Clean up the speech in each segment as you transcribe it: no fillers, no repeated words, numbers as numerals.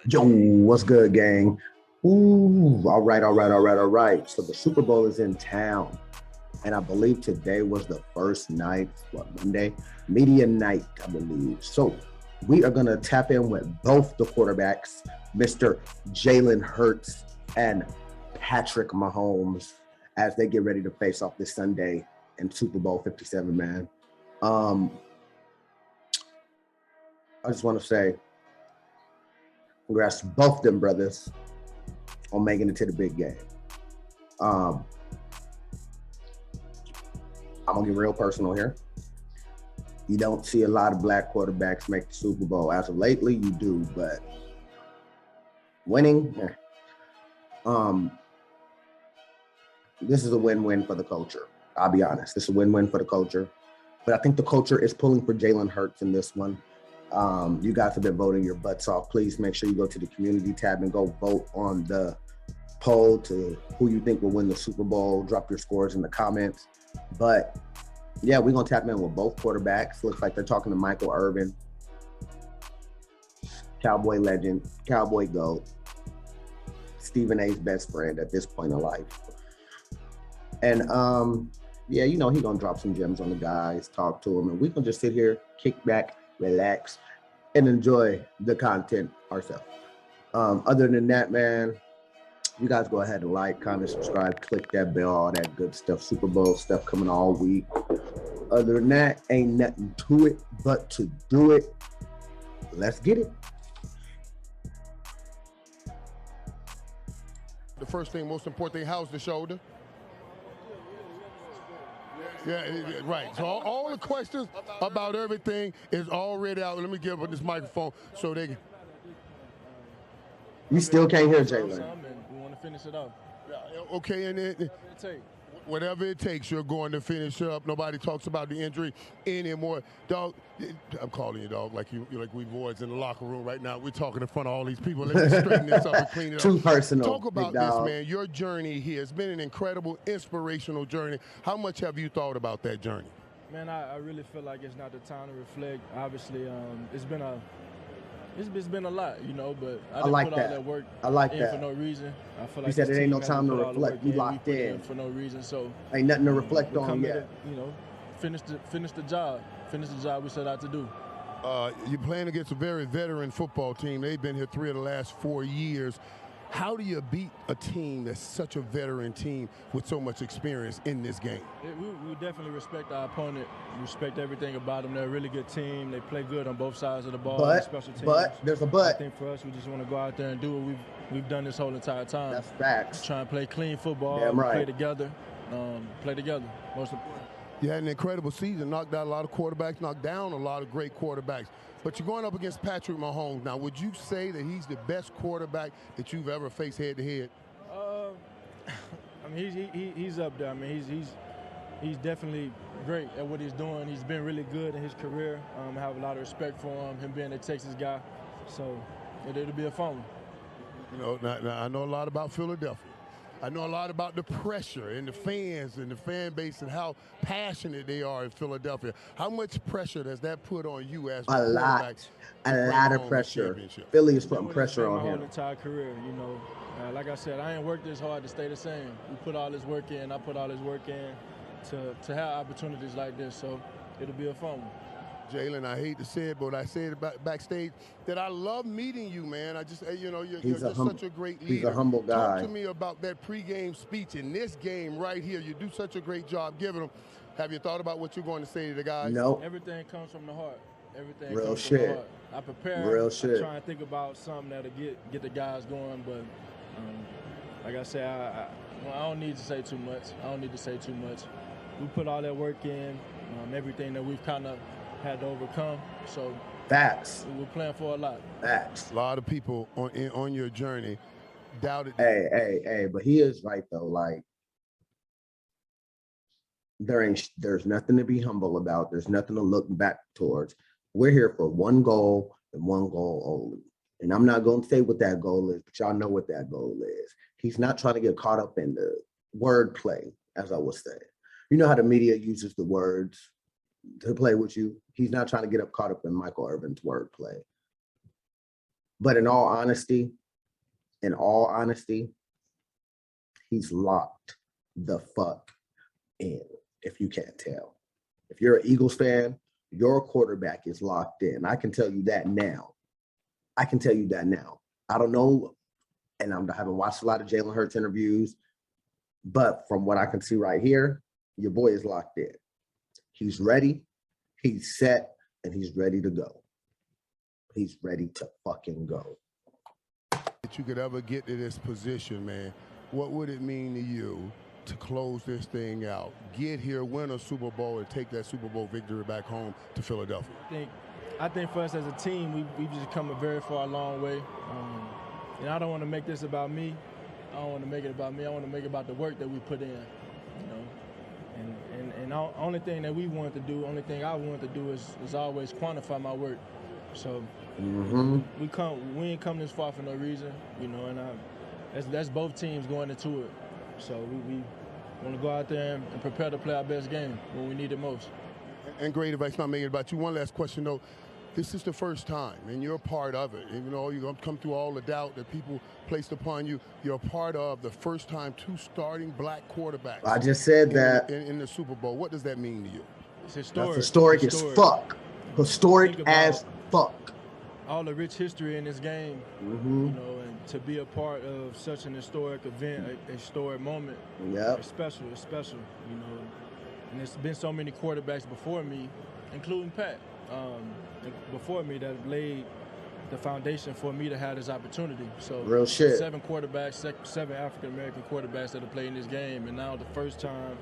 Yo, what's good, gang? Ooh, all right. So the Super Bowl is in town, and I believe today was the first night, Monday? Media night, I believe. So we are gonna tap in with both the quarterbacks, Mr. Jalen Hurts and Patrick Mahomes, as they get ready to face off this Sunday in Super Bowl 57, man. Um, I just want to say congrats to both them brothers on making it to the big game. Um, I'm gonna get real personal here. You don't see a lot of black quarterbacks make the Super Bowl. As of lately, you do, but winning, um, this is a win-win for the culture. I'll be honest. This is a win-win for the culture. But I think the culture is pulling for Jalen Hurts in this one. You guys have been voting your butts off. Please make sure you go to the community tab and go vote on the poll to who you think will win the Super Bowl. Drop your scores in the comments. But yeah, we're gonna tap in with both quarterbacks. Looks like they're talking to Michael Irvin, Cowboy legend, Cowboy GOAT, Stephen A's best friend at this point in life. And yeah, you know, he gonna drop some gems on the guys, talk to them, and we can just sit here, kick back, relax, and enjoy the content ourselves. Other than that, man, you guys go ahead and like, comment, subscribe, click that bell, all that good stuff. Super Bowl stuff coming all week. Other than that, ain't nothing to it but to do it. Let's get it. The first thing, most important thing, how's the shoulder? Yeah, right. So all the questions about everything is already out. Let me give up this microphone so they can. You still can't hear Jalen. We want to finish it off. Yeah, okay, and then Take. whatever it takes, you're going to finish up. Nobody talks about the injury anymore. Dog, I'm calling you dog like we boys in the locker room right now. We're talking in front of all these people. Let me straighten this up and clean it up. Too personal. Talk about this, man. Your journey here. It's been an incredible, inspirational journey. How much have you thought about that journey? Man, I really feel like it's not the time to reflect. Obviously, it's been a lot, you know, but I didn't like put that. all that work I like in that. for no reason. I feel like You said this it ain't team no time hasn't to put all the reflect. work You in. locked We put it in. for no reason. So Ain't nothing to reflect we on come yet. here to, you know, finish the job we set out to do. You're playing against a very veteran football team. They've been here 3 of the last 4 years. How do you beat a team that's such a veteran team with so much experience in this game? We definitely respect our opponent, respect everything about them. They're a really good team. They play good on both sides of the ball, special teams. But there's a but. I think for us, we just want to go out there and do what we've done this whole entire time. That's facts. Try and play clean football, Damn right. play together. Most important. You had an incredible season, knocked out a lot of quarterbacks, knocked down a lot of great quarterbacks. But you're going up against Patrick Mahomes. Now, would you say that he's the best quarterback that you've ever faced head-to-head? I mean, he's up there. I mean, he's definitely great at what he's doing. He's been really good in his career. I have a lot of respect for him being a Texas guy. So it'll be a fun one. You know, now I know a lot about Philadelphia. I know a lot about the pressure and the fans and the fan base and how passionate they are in Philadelphia. How much pressure does that put on you as a lot of pressure? Philly is putting pressure on him. My whole entire career, you know. Like I said, I ain't worked this hard to stay the same. We put all this work in. I put all this work in to have opportunities like this. So it'll be a fun one. Jalen, I hate to say it, but I said it backstage that I love meeting you, man. I just, you know, you're just such a great leader. He's a humble guy. Talk to me about that pregame speech in this game right here. You do such a great job giving them. Have you thought about what you're going to say to the guys? No. Everything comes from the heart. Everything Real comes shit. from the heart. I prepare. Real I shit. try and think about something that'll get the guys going, but like I said, I don't need to say too much. We put all that work in, everything that we've kind of had to overcome. So facts. We're playing for a lot. Facts. A lot of people on your journey doubted. Hey, but he is right though. Like there's nothing to be humble about. There's nothing to look back towards. We're here for one goal and one goal only. And I'm not going to say what that goal is, but y'all know what that goal is. He's not trying to get caught up in the wordplay, as I was saying. You know how the media uses the words to play with you? He's not trying to get caught up in Michael Irvin's wordplay. But in all honesty, he's locked the fuck in, if you can't tell. If you're an Eagles fan, your quarterback is locked in. I can tell you that now. I don't know, and I haven't watched a lot of Jalen Hurts interviews, but from what I can see right here, your boy is locked in. He's ready, he's set, and he's ready to go. He's ready to fucking go. That you could ever get to this position, man, what would it mean to you to close this thing out, get here, win a Super Bowl, and take that Super Bowl victory back home to Philadelphia? I think for us as a team, we've just come a very far, long way. And I don't want to make this about me. I don't want to make it about me. I want to make it about the work that we put in, you know. And the only thing that we wanted to do, only thing I wanted to do is always quantify my work. So we ain't come this far for no reason, you know. And that's both teams going into it. So we want to go out there and prepare to play our best game when we need it most. And great advice, not making it about you. One last question, though. This is the first time, and you're a part of it. Even though you're going to come through all the doubt that people placed upon you, you're a part of the first time 2 starting black quarterbacks. I just said that. In the Super Bowl. What does that mean to you? It's historic. That's historic as fuck. Historic as fuck. All the rich history in this game, you know, and to be a part of such an historic event, a historic moment, it's special, you know. And there's been so many quarterbacks before me, including Pat, before me, that laid the foundation for me to have this opportunity. So real shit. 7 quarterbacks, 7 African-American quarterbacks that have played in this game, and now the first time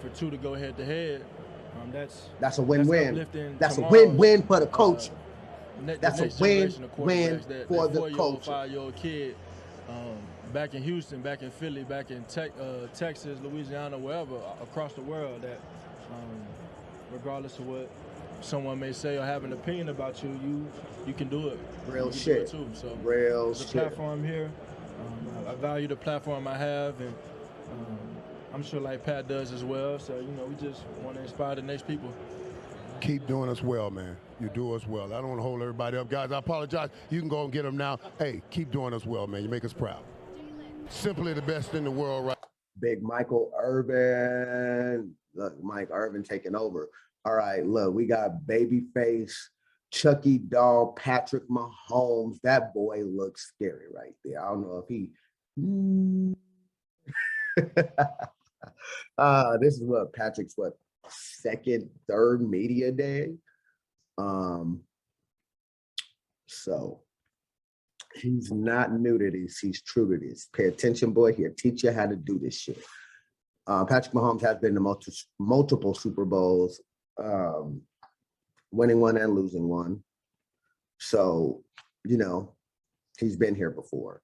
for 2 to go head-to-head, that's a win-win. That's a win-win for the coach. That's a win-win for the coach. 5-year-old kid back in Houston, back in Philly, back in Texas, Louisiana, wherever, across the world, that regardless of what someone may say or have an opinion about you, you can do it. Real shit. Too. So real shit. The platform here, I value the platform I have, and I'm sure like Pat does as well. So, you know, we just want to inspire the next people. Keep doing us well, man. You do us well. I don't want to hold everybody up. Guys, I apologize. You can go and get them now. Hey, keep doing us well, man. You make us proud. Simply the best in the world, right? Big Michael Irvin. Look, Mike Irvin taking over. All right, look, we got Babyface, Chucky Doll, Patrick Mahomes. That boy looks scary right there. I don't know if he... this is what Patrick's second, third media day. So he's not new to this. He's true to this. Pay attention, boy. He'll teach you how to do this shit. Patrick Mahomes has been to multiple Super Bowls, winning one and losing one. So, you know, he's been here before.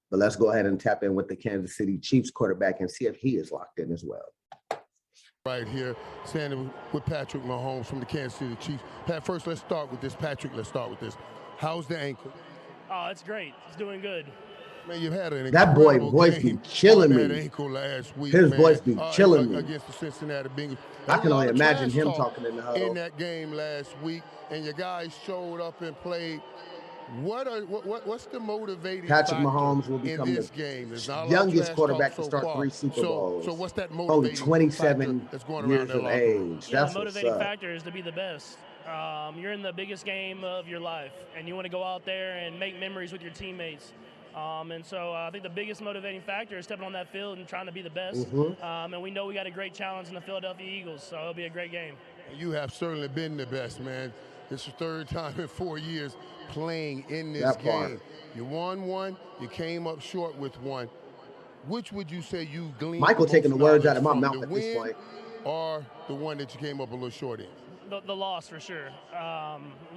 But let's go ahead and tap in with the Kansas City Chiefs quarterback and see if he is locked in as well. Right here, standing with Patrick Mahomes from the Kansas City Chiefs. Pat, first let's start with this. Patrick, let's start with this. How's the ankle? Oh, it's great. It's doing good. Man, you've had an that boy voice be killing me. Ankle last week, his voice be killing me against the Cincinnati Bengals. I can only imagine him talking in the huddle in that game last week, and your guys showed up and played. What's the motivating Patrick factor Mahomes will become the youngest quarterback to start 3 Super Bowls. So what's that motivating only 27 that's going years of age. Yeah, the motivating factor is to be the best. You're in the biggest game of your life, and you want to go out there and make memories with your teammates. And so I think the biggest motivating factor is stepping on that field and trying to be the best. And we know we got a great challenge in the Philadelphia Eagles, so it'll be a great game. You have certainly been the best, man. It's your 3rd time in 4 years playing in this game. You won one, you came up short with one. Which would you say you gleaned? Michael taking the words out of my mouth at this point. Or the one that you came up a little short in? The loss, for sure.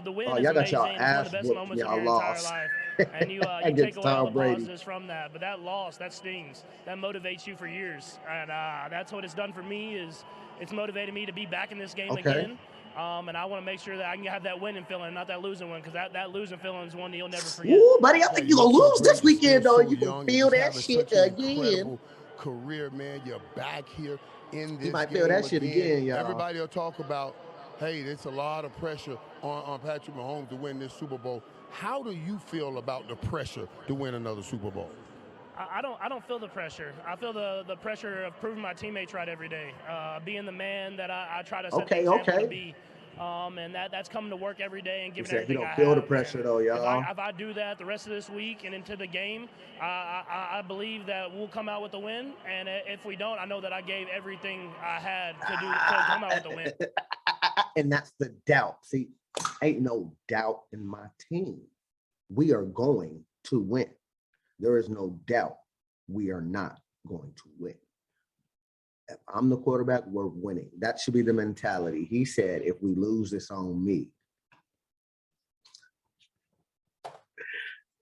The win is y'all got amazing. y'all It's one of ass the best whooped. moments of Y'all your lost. entire life. And you take away all the Brady. positives from that. But that loss, that stings. That motivates you for years. And that's what it's done for me, is it's motivated me to be back in this game again. And I want to make sure that I can have that winning feeling, not that losing one, because that losing feeling is one that you'll never forget. Ooh, buddy, I think you're going to lose this weekend, though. You can feel that shit again. Career, man. You're back here in this You might feel that shit again, y'all. Everybody will talk about hey, there's a lot of pressure on Patrick Mahomes to win this Super Bowl. How do you feel about the pressure to win another Super Bowl? I don't feel the pressure. I feel the pressure of proving my teammates right every day, being the man that I try to set the example to be. And that's coming to work every day and giving everything I have. You don't feel the pressure though, y'all. If I do that the rest of this week and into the game, I believe that we'll come out with the win. And if we don't, I know that I gave everything I had to come out with the win. And that's the doubt. See, ain't no doubt in my team. We are going to win. There is no doubt we are not going to win. If I'm the quarterback, we're winning. That should be the mentality. He said, if we lose, it's on me.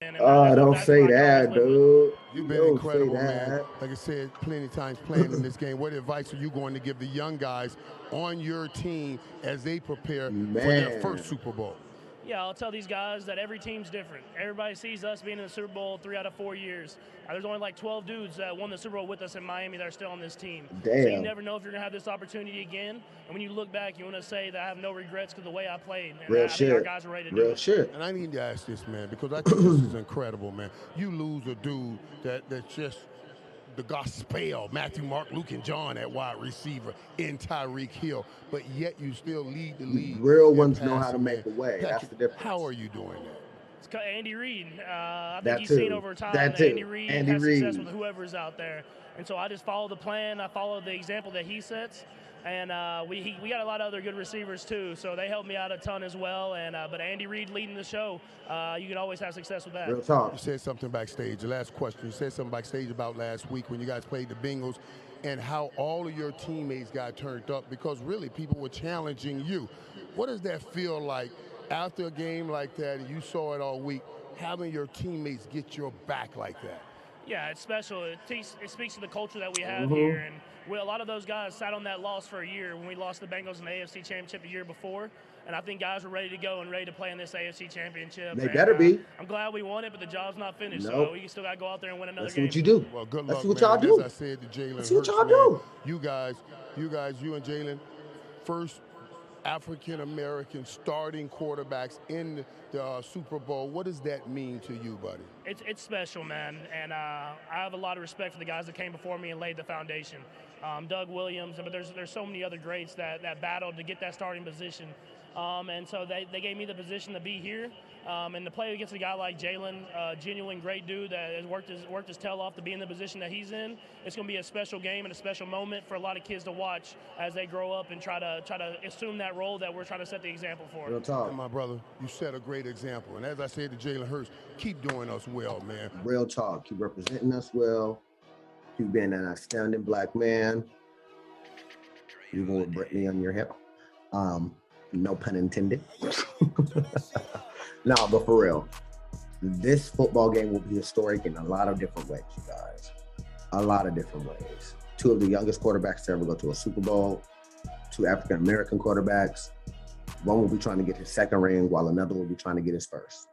Don't say that, dude. You've been incredible, man. Like I said plenty of times playing in this game. What advice are you going to give the young guys on your team as they prepare for their first Super Bowl? Yeah, I'll tell these guys that every team's different. Everybody sees us being in the Super Bowl 3 out of 4 years. There's only like 12 dudes that won the Super Bowl with us in Miami that are still on this team. Damn. So you never know if you're going to have this opportunity again. And when you look back, you want to say that I have no regrets because of the way I played. And I think our guys are ready to do it. Shit. And I need to ask this, man, because I think this is incredible, man. You lose a dude that's just the gospel, Matthew, Mark, Luke, and John at wide receiver in Tyreek Hill, but yet you still lead the league. Real ones know how to make a way. Patrick, that's the difference. How are you doing that? It's Andy Reid. I think you've seen over time that Andy Reid has success with whoever's out there. And so I just follow the plan. I follow the example that he sets. And we got a lot of other good receivers too, so they helped me out a ton as well. And but Andy Reid leading the show, you can always have success with that. Real talk. You said something backstage. The last question. You said something backstage about last week when you guys played the Bengals, and how all of your teammates got turned up because really people were challenging you. What does that feel like after a game like that? And you saw it all week, having your teammates get your back like that. Yeah, it's special. It speaks to the culture that we have here. And a lot of those guys sat on that loss for a year when we lost the Bengals in the AFC Championship the year before. And I think guys are ready to go and ready to play in this AFC Championship. They better be. I'm glad we won it, but the job's not finished. So we still got to go out there and win another game. That's what you do. Well, good luck, That's what y'all do. As I said to Jalen, that's what y'all do. You guys, you and Jalen, first African-American starting quarterbacks in the Super Bowl. What does that mean to you, buddy? It's special, man. And I have a lot of respect for the guys that came before me and laid the foundation. Doug Williams, but there's so many other greats that battled to get that starting position. And so they gave me the position to be here. And to play against a guy like Jalen, a genuine great dude that has worked his tail off to be in the position that he's in, it's going to be a special game and a special moment for a lot of kids to watch as they grow up and try to assume that role that we're trying to set the example for. Real talk. And my brother, you set a great example. And as I said to Jalen Hurts, keep doing us well, man. Real talk. Keep representing us well. Keep being an outstanding black man. Even with Brittany on your hip. No pun intended. No, but for real, this football game will be historic in a lot of different ways, you guys. A lot of different ways. 2 of the youngest quarterbacks to ever go to a Super Bowl, 2 African-American quarterbacks. One will be trying to get his second ring while another will be trying to get his first.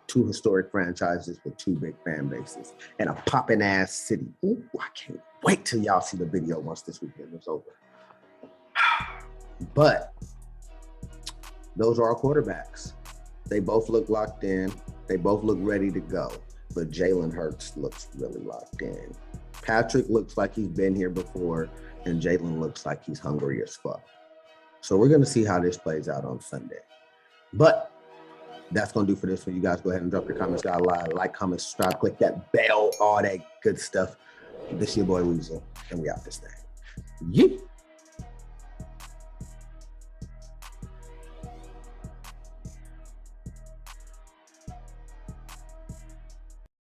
2 historic franchises with 2 big fan bases and a popping ass city. Ooh, I can't wait till y'all see the video once this weekend is over. But those are our quarterbacks. They both look locked in. They both look ready to go. But Jalen Hurts looks really locked in. Patrick looks like he's been here before, and Jalen looks like he's hungry as fuck. So we're going to see how this plays out on Sunday. But that's going to do for this one. You guys go ahead and drop your comments down below. Like, comment, subscribe, click that bell, all that good stuff. This your boy Weasel, and we out this thing. Yeah.